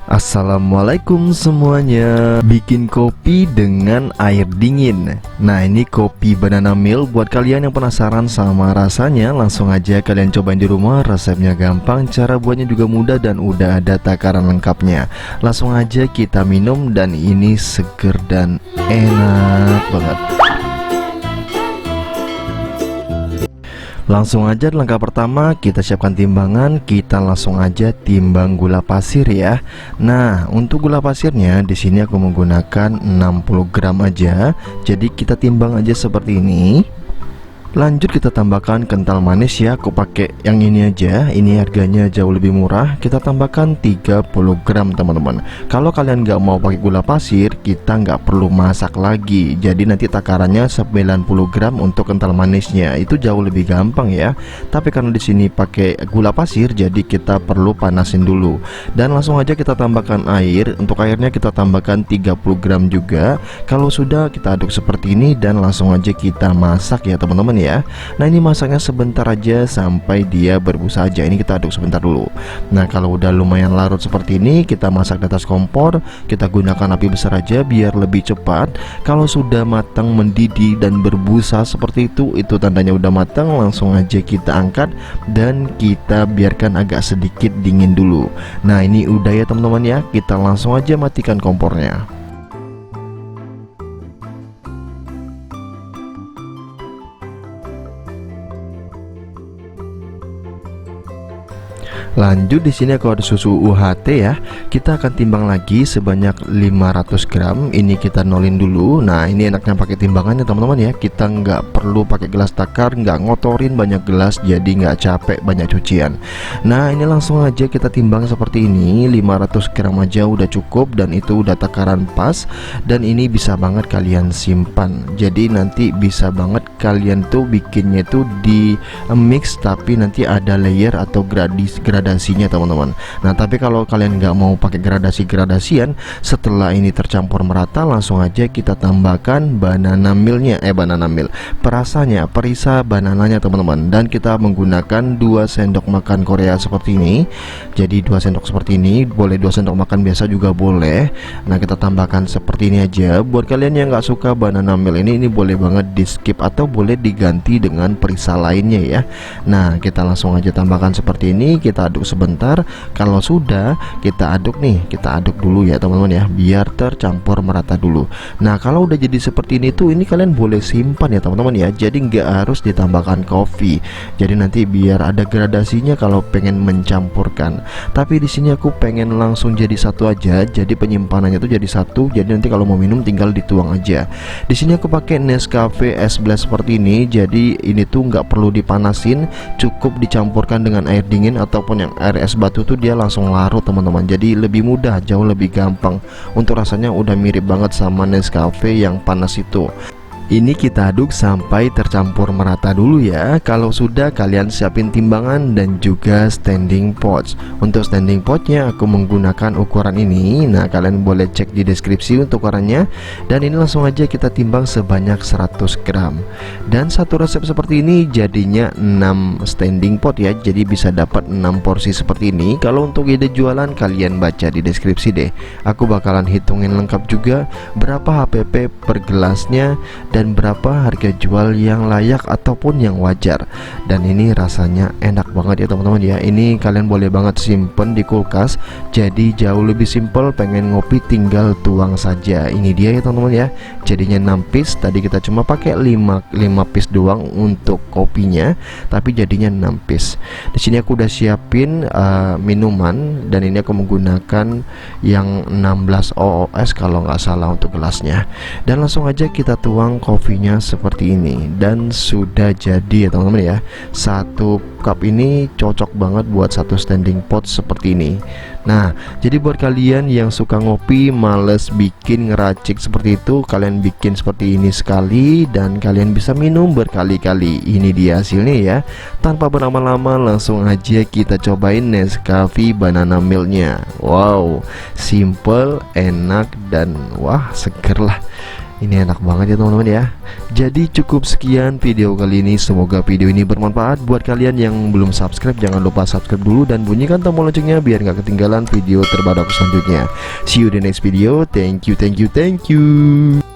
Assalamualaikum semuanya. Bikin kopi dengan air dingin. Nah, ini kopi banana milk. Buat kalian yang penasaran sama rasanya, langsung aja kalian cobain di rumah. Resepnya gampang, cara buatnya juga mudah, dan udah ada takaran lengkapnya. Langsung aja kita minum, dan ini seger dan enak banget. Langsung aja langkah pertama, kita siapkan timbangan. Kita langsung aja timbang gula pasir ya. Nah, untuk gula pasirnya di sini aku menggunakan 60 gram aja. Jadi kita timbang aja seperti ini. Lanjut kita tambahkan kental manis ya. Aku pakai yang ini aja. Ini harganya jauh lebih murah. Kita tambahkan 30 gram teman-teman. Kalau kalian nggak mau pakai gula pasir, kita nggak perlu masak lagi. Jadi nanti takarannya 90 gram untuk kental manisnya. Itu jauh lebih gampang ya. Tapi karena di sini pakai gula pasir, jadi kita perlu panasin dulu. Dan langsung aja kita tambahkan air. Untuk airnya kita tambahkan 30 gram juga. Kalau sudah, kita aduk seperti ini dan langsung aja kita masak ya teman-teman ya. Nah, ini masaknya sebentar aja sampai dia berbusa aja. Ini kita aduk sebentar dulu. Nah, kalau udah lumayan larut seperti ini, kita masak di atas kompor. Kita gunakan api besar aja biar lebih cepat. Kalau sudah matang, mendidih dan berbusa seperti itu tandanya udah matang. Langsung aja kita angkat dan kita biarkan agak sedikit dingin dulu. Nah, ini udah ya teman-teman ya. Kita langsung aja matikan kompornya. Lanjut di sini aku ada susu UHT ya. Kita akan timbang lagi sebanyak 500 gram. Ini kita nolin dulu. Nah, ini enaknya pakai timbangannya teman-teman ya. Kita nggak perlu pakai gelas takar, nggak ngotorin banyak gelas, jadi nggak capek banyak cucian. Nah, ini langsung aja kita timbang seperti ini. 500 gram aja udah cukup, dan itu udah takaran pas. Dan ini bisa banget kalian simpan. Jadi nanti bisa banget kalian tuh bikinnya tuh di mix, tapi nanti ada layer atau gradasinya teman-teman. Nah, tapi kalau kalian nggak mau pakai gradasian, setelah ini tercampur merata, langsung aja kita tambahkan banana milknya, perisa banananya teman-teman. Dan kita menggunakan 2 sendok makan Korea seperti ini. Jadi 2 sendok seperti ini, boleh 2 sendok makan biasa juga boleh. Nah, kita tambahkan seperti ini aja. Buat kalian yang nggak suka banana milk ini boleh banget di skip atau boleh diganti dengan perisa lainnya ya. Nah, kita langsung aja tambahkan seperti ini. Kita aduk sebentar. Kalau sudah, kita aduk nih. Kita aduk dulu ya teman-teman ya, biar tercampur merata dulu. Nah, kalau udah jadi seperti ini tuh, ini kalian boleh simpan ya teman-teman ya. Jadi nggak harus ditambahkan kopi. Jadi nanti biar ada gradasinya kalau pengen mencampurkan. Tapi di sini aku pengen langsung jadi satu aja. Jadi penyimpanannya tuh jadi satu. Jadi nanti kalau mau minum tinggal dituang aja. Di sini aku pakai Nescafe es blast seperti ini. Jadi ini tuh nggak perlu dipanasin, cukup dicampurkan dengan air dingin ataupun yang air es batu tuh dia langsung larut teman-teman. Jadi lebih mudah, jauh lebih gampang. Untuk rasanya udah mirip banget sama Nescafe yang panas itu. Ini kita aduk sampai tercampur merata dulu ya. Kalau sudah, kalian siapin timbangan dan juga standing pots. Untuk standing potnya aku menggunakan ukuran ini. Nah, kalian boleh cek di deskripsi untuk ukurannya. Dan ini langsung aja kita timbang sebanyak 100 gram. Dan satu resep seperti ini jadinya 6 standing pot ya. Jadi bisa dapat 6 porsi seperti ini. Kalau untuk ide jualan, kalian baca di deskripsi deh. Aku bakalan hitungin lengkap juga berapa HPP per gelasnya dan berapa harga jual yang layak ataupun yang wajar. Dan ini rasanya enak banget ya teman-teman ya. Ini kalian boleh banget simpen di kulkas. Jadi jauh lebih simple, pengen ngopi tinggal tuang saja. Ini dia ya teman-teman ya. Jadinya 6 piece. Tadi kita cuma pakai 5 piece doang untuk kopinya, tapi jadinya 6 piece. Di sini aku udah siapin minuman, dan ini aku menggunakan yang 16 OOS kalau nggak salah untuk gelasnya. Dan langsung aja kita tuang kopinya seperti ini. Dan sudah jadi ya teman-teman ya. 1 cup ini cocok banget buat 1 standing pot seperti ini. Nah, jadi buat kalian yang suka ngopi, males bikin ngeracik seperti itu, kalian bikin seperti ini sekali dan kalian bisa minum berkali-kali. Ini dia hasilnya ya. Tanpa berlama-lama, langsung aja kita cobain Nescafe banana milknya. Wow, simple, enak, dan wah, seger lah. Ini enak banget ya teman-teman ya. Jadi cukup sekian video kali ini. Semoga video ini bermanfaat buat kalian yang belum subscribe. Jangan lupa subscribe dulu dan bunyikan tombol loncengnya biar nggak ketinggalan video terbaru selanjutnya. See you di next video. Thank you.